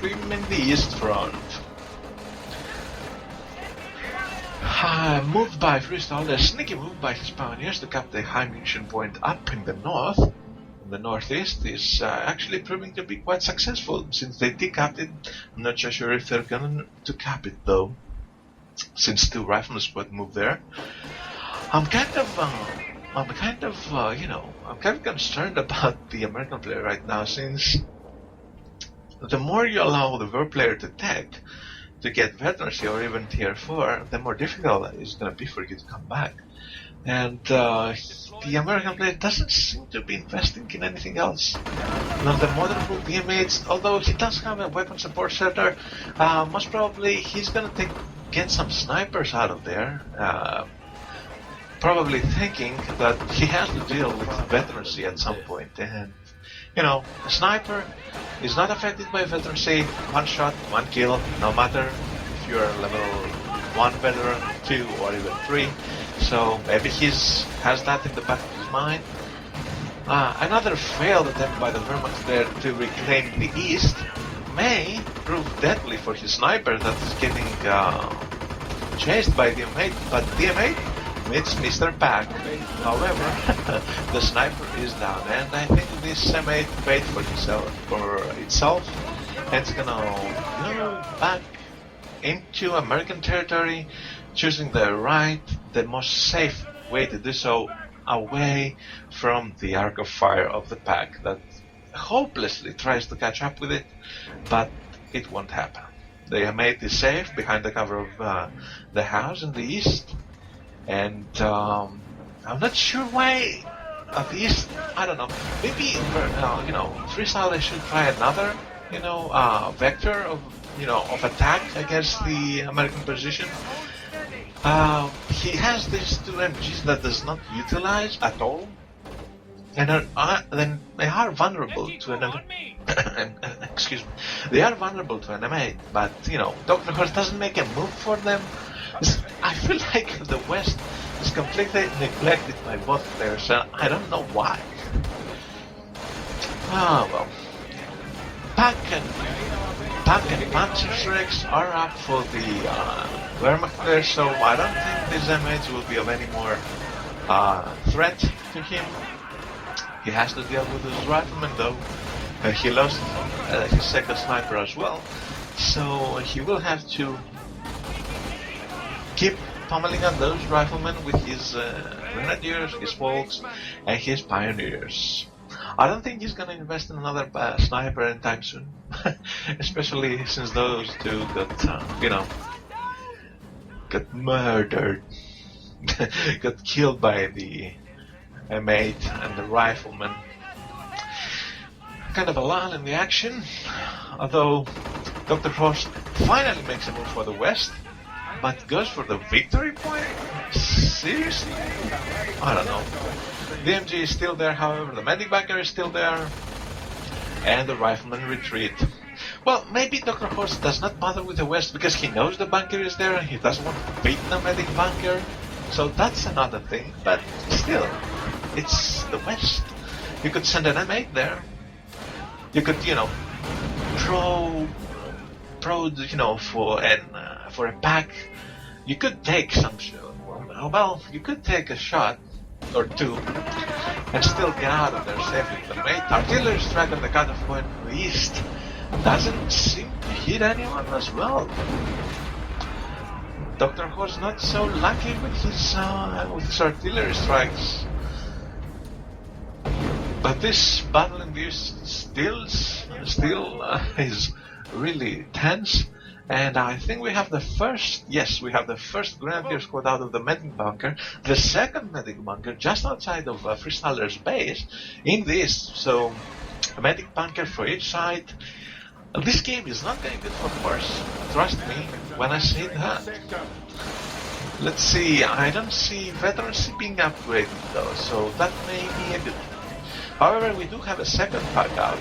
cream in the east front. Moved by Freestyler, a sneaky move by his pioneers to cap the high munition point up in the north. The northeast is actually proving to be quite successful since they decapped it. I'm not sure if they're going to cap it though, since 2 riflemen squad moved there. I'm kind of concerned about the American player right now, since the more you allow the Ver player to tech to get veterancy or even tier 4, the more difficult it's going to be for you to come back. And the American player doesn't seem to be investing in anything else. Now the modern DMH, although he does have a weapon support center, most probably he's going to get some snipers out of there, probably thinking that he has to deal with veterancy at some point. And you know, a sniper is not affected by veterancy. 1 shot, 1 kill, no matter if you're level 1 veteran, 2 or even 3. So maybe he has that in the back of his mind. Another failed attempt by the Wehrmacht there to reclaim the east may prove deadly for his sniper that is getting chased by the M8, but the M8 meets Mr. Pack. However, the sniper is down, and I think this M8 paid for itself, and it's gonna go back into American territory, choosing the most safe way to do so, away from the arc of fire of the Pack that hopelessly tries to catch up with it, but it won't happen. The M8 is safe behind the cover of the house in the east, and I'm not sure why at the east. I don't know. Maybe Freestyler should try another vector of attack against the American position. He has these 2 MGs that does not utilize at all, and then they are vulnerable to an excuse me. They are vulnerable to an M8, but DrHorse doesn't make a move for them. I feel like the West is completely neglected by both players, and I don't know why. Well, Pack and Panzerschrecks are up for the Wehrmacht player, so I don't think this M8 will be of any more threat to him. He has to deal with his rifleman though. He lost his second sniper as well, so he will have to keep pummeling on those riflemen with his grenadiers, his folks, and his pioneers. I don't think he's gonna invest in another sniper anytime soon, especially since those 2 got murdered, got killed by the M8 and the rifleman. Kind of a lull in the action, although DrHorse finally makes a move for the West, but goes for the victory point? Seriously? I don't know. The MG is still there, however, the medic bunker is still there, and the riflemen retreat. Well, maybe DrHorse does not bother with the West because he knows the bunker is there and he doesn't want to beat the medic bunker, so that's another thing, but still, it's the West. You could send an M8 there. You could, for a Pack, you could take you could take a shot or 2 and still get out of there safely. But artillery strike on the cutoff point in the east doesn't seem to hit anyone as well. DrHorse not so lucky with his artillery strikes. But this battle in the east still is really tense, and I think we have the first Grenadier squad out of the medic bunker, the second medic bunker just outside of Freestyler's base in the east, so a medic bunker for each side. This game is not going good for Horse, trust me when I say that. Let's see, I don't see veterancy being upgraded though, so that may be a good thing. However, we do have a second Pack out,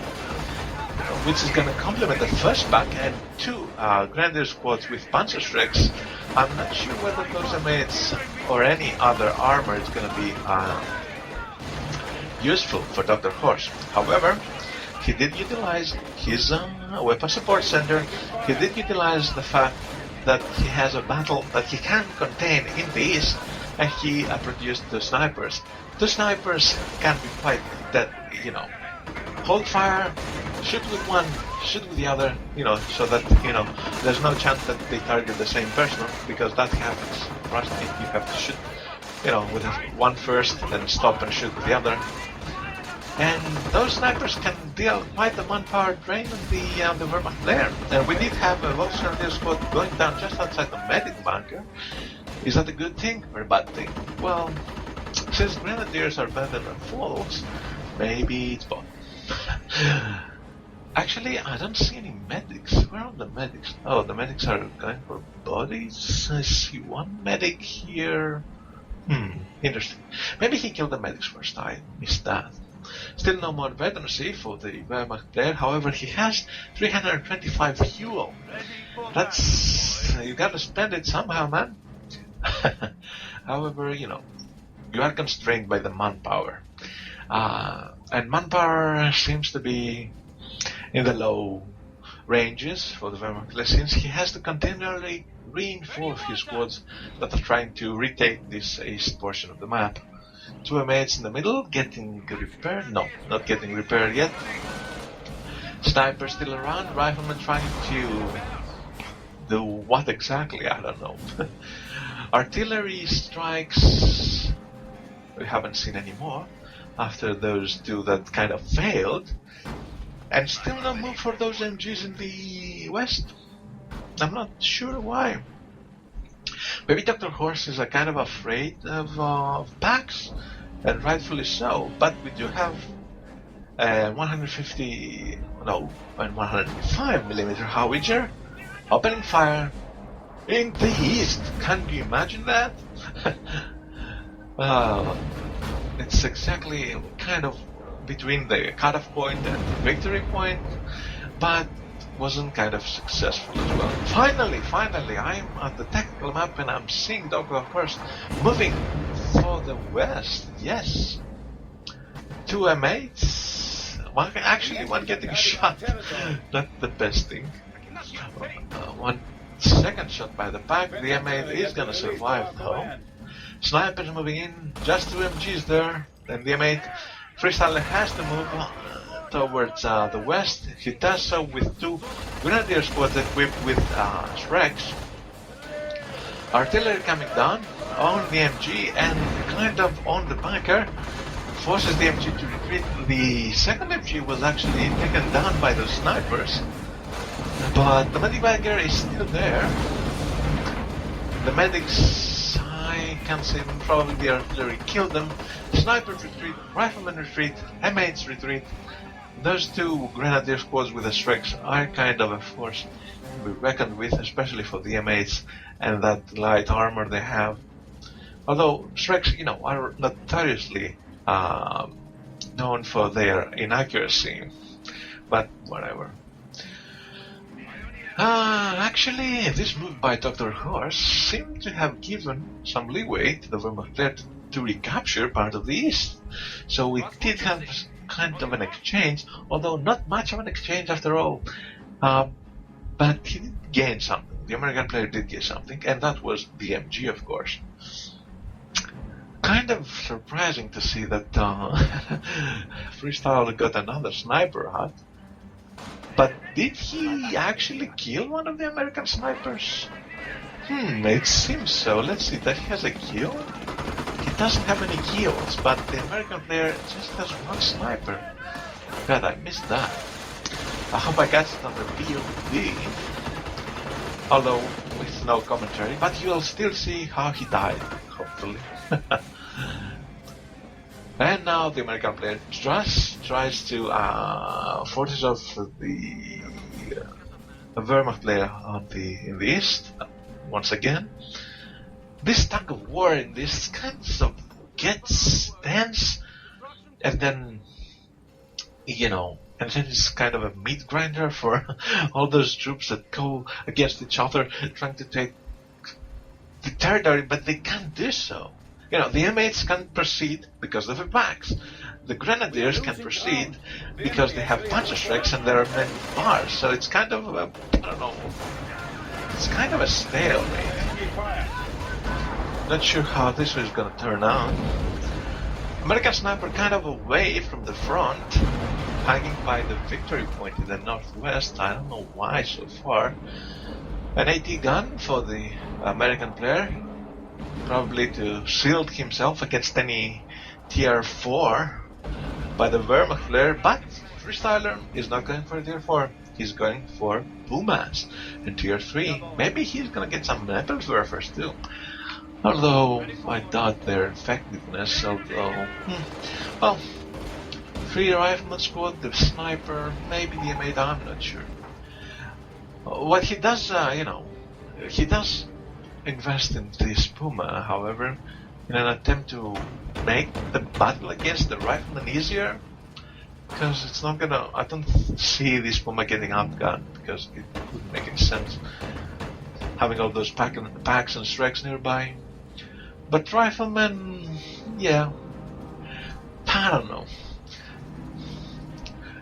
which is going to complement the first Pack, and 2 Grenadier squads with Panzerschrecks. I'm not sure whether those M8s or any other armor is going to be useful for DrHorse. However, he did utilize his weapon support center. He did utilize the fact that he has a battle that he can contain in the east, and he produced the snipers. The snipers can be quite that, hold fire, shoot with one, shoot with the other, so that, there's no chance that they target the same person, because that happens. Trust me, you have to shoot, with one first, then stop and shoot with the other. And those snipers can deal quite a manpower drain on the Wehrmacht player. And we did have a Volks Grenadier squad going down just outside the medic bunker. Is that a good thing or a bad thing? Well, since Grenadiers are better than Volks, maybe it's both. Actually, I don't see any medics. Where are the medics? Oh, the medics are going for bodies. I see one medic here. Interesting. Maybe he killed the medics first. I missed that. Still no more veterancy for the Wehrmacht player. However, he has 325 fuel. That's... you gotta spend it somehow, man. However, you are constrained by the manpower. And manpower seems to be in the low ranges for the Wehrmacht player, since he has to continually reinforce his squads that are trying to retake this east portion of the map. Two M8s in the middle, getting repaired? No, not getting repaired yet. Sniper still around, rifleman trying to do what exactly? I don't know. Artillery strikes, we haven't seen any more after those two that kind of failed. And still no move for those MGs in the west. I'm not sure why. Maybe DrHorse is kind of afraid of packs, and rightfully so. But we do have 105mm Howitzer opening fire in the east. Can you imagine that? It's exactly kind of between the cutoff point and the victory point, but wasn't kind of successful as well. Finally, I'm at the tactical map and I'm seeing DrHorse moving for the west. Yes, two M8s. One getting shot. Not the best thing. One second shot by the pack. The M8 is gonna survive though. Snipers moving in. Just two MGs there. Then the M8 Freestyler has to move towards the west. He does so with two Grenadier squads equipped with Shreks. Artillery coming down on the MG and kind of on the bunker, forces the MG to retreat. The second MG was actually taken down by the snipers, but the medic bunker is still there. The medics, I can't say them, probably the artillery killed them. Snipers retreat, riflemen retreat, M8s retreat. Those two Grenadier squads with the Shreks are kind of a force to be reckoned with, especially for the M8s and that light armor they have. Although Shreks, are notoriously known for their inaccuracy, but whatever. Actually, this move by DrHorse seemed to have given some leeway to the Wehrmacht player to recapture part of the east. So we did have kind of an exchange, although not much of an exchange after all. But he did gain something. The American player did gain something, and that was the MG, of course. Kind of surprising to see that Freestyler got another sniper hut. But did he actually kill one of the American snipers? It seems so. Let's see, that he has a kill? He doesn't have any kills, but the American player just has one sniper. God, I missed that. I hope I got it on the VOD, although with no commentary, but you'll still see how he died, hopefully. And now the American player tries to force off the Wehrmacht player in the east once again. This tug of war in this kind of gets tense, and then it's kind of a meat grinder for all those troops that go against each other trying to take the territory, but they can't do so. You know, the M8s can proceed because of the packs. The Grenadiers can proceed because they have punch strikes and there are many bars. So it's kind of a, I don't know, it's kind of a stalemate. Not sure how this is going to turn out. American Sniper kind of away from the front, hanging by the victory point in the northwest. I don't know why so far. An AT gun for the American player, probably to shield himself against any tier 4 by the Wehrmacht player, but Freestyler is not going for tier 4, he's going for Pumas in tier 3. Maybe he's gonna get some Nebelwerfers too. Although I doubt their effectiveness, although well, 3 rifleman squad, the sniper, maybe the M8, I'm not sure. What he does, you know, he does invest in this Puma, however, in an attempt to make the battle against the rifleman easier, because it's not gonna, I don't see this Puma getting outgunned, because it wouldn't make any sense having all those packs and strikes nearby. But riflemen, yeah, I don't know.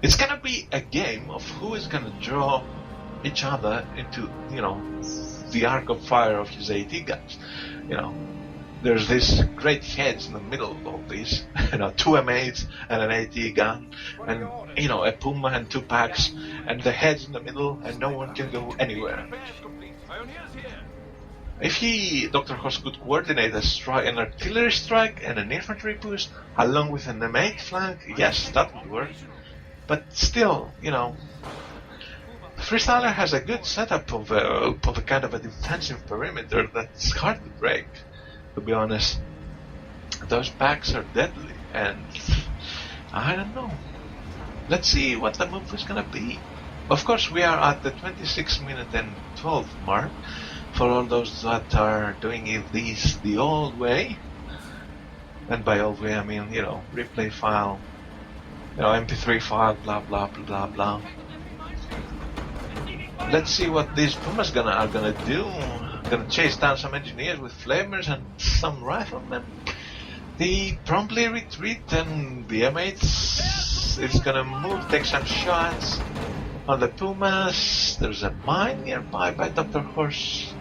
It's gonna be a game of who is gonna draw each other into, you know, the arc of fire of his AT guns. You know, there's these great heads in the middle of all these, you know, 2 M8s and an AT gun, and, you know, a Puma and 2 packs, and the heads in the middle, and no one can go anywhere. If DrHorse could coordinate an artillery strike and an infantry push, along with an M8 flank, yes, that would work. But still, you know, Freestyler has a good setup of a kind of a defensive perimeter that's hard to break, to be honest. Those packs are deadly, and I don't know. Let's see what the move is gonna be. Of course, we are at the 26-minute and 12 mark, for all those that are doing this the old way. And by old way, I mean, you know, replay file, you know, MP3 file, blah blah blah blah. Let's see what these Pumas are gonna do. Gonna chase down some engineers with flamers and some riflemen. They promptly retreat, and the M8s is gonna move, take some shots on the Pumas. There's a mine nearby by DrHorse.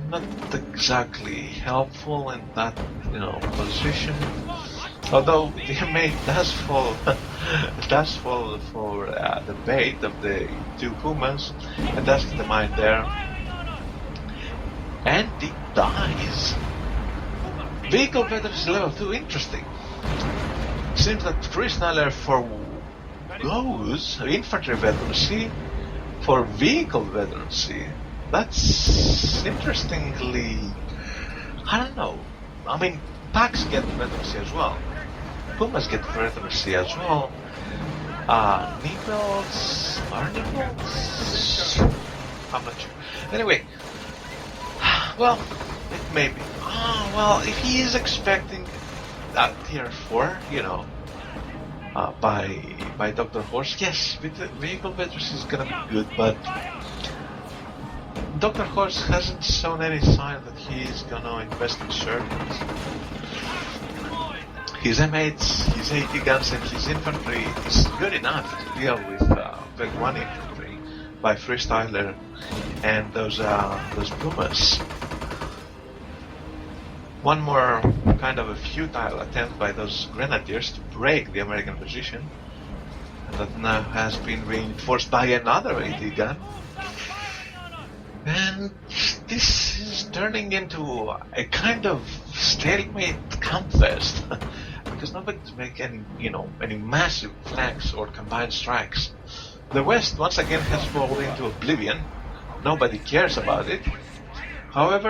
Not exactly helpful in that, you know, position. Although the M8 does fall for the bait of the 2 Pumas, and does get the mine there, and it dies. Vehicle veterans level 2, interesting. Seems that Freestyler forgoes infantry veterancy for vehicle veterancy. That's interestingly, I don't know. I mean, packs get veterancy as well. Pumas get veterancy as well. Nibbles? Are Nibbles? I'm not sure. Anyway, well, it may be. Well, if he is expecting that tier 4, you know, by DrHorse, yes, vehicle veterancy is gonna be good, but DrHorse hasn't shown any sign that he's gonna invest in servants. His M8s, his AT guns, and his infantry is good enough to deal with Veg 1 infantry by Freestyler and those Pumas. One more kind of a futile attempt by those Grenadiers to break the American position, and that now has been reinforced by another AT gun. And this is turning into a kind of stalemate campfest, because nobody's making, you know, any massive flanks or combined strikes. The West once again has fallen into oblivion. Nobody cares about it. However,